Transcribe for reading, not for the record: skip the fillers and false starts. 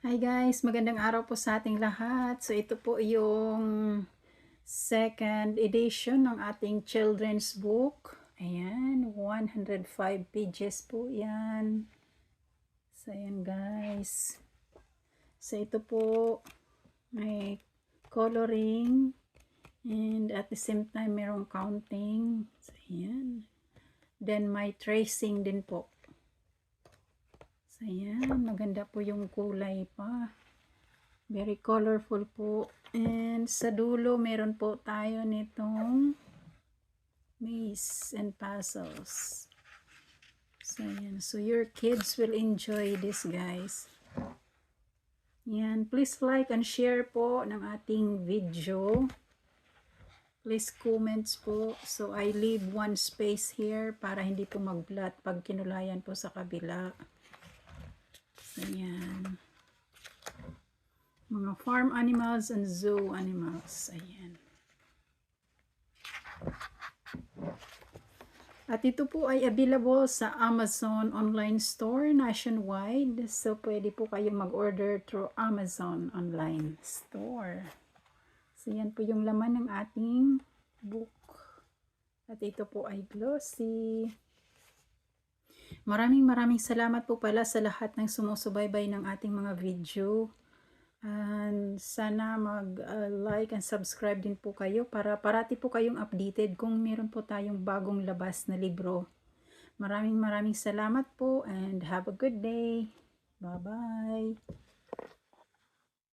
Hi guys, magandang araw po sa ating lahat. So ito po yung second edition ng ating children's book. Ayan, 105 pages po yan. So ayan guys. So ito po may coloring and at the same time merong counting. So ayan. Then may tracing din po. So ayan, maganda po yung kulay pa. Very colorful po. And sa dulo, meron po tayo nitong maze and puzzles. So, yan. So, your kids will enjoy this, guys. Yan. Please like and share po ng ating video. Please comments po. So, I leave one space here para hindi po mag-blot pag kinulayan po sa kabila. So, yan. Mga farm animals and zoo animals. Ayan. At ito po ay available sa Amazon online store nationwide. So, pwede po kayong mag-order through Amazon online store. So, yan po yung laman ng ating book. At ito po ay glossy. Maraming salamat po pala sa lahat ng sumusubaybay ng ating mga video. And sana mag-like and subscribe din po kayo para parati po kayong updated kung meron po tayong bagong labas na libro. Maraming salamat po and have a good day. Bye-bye.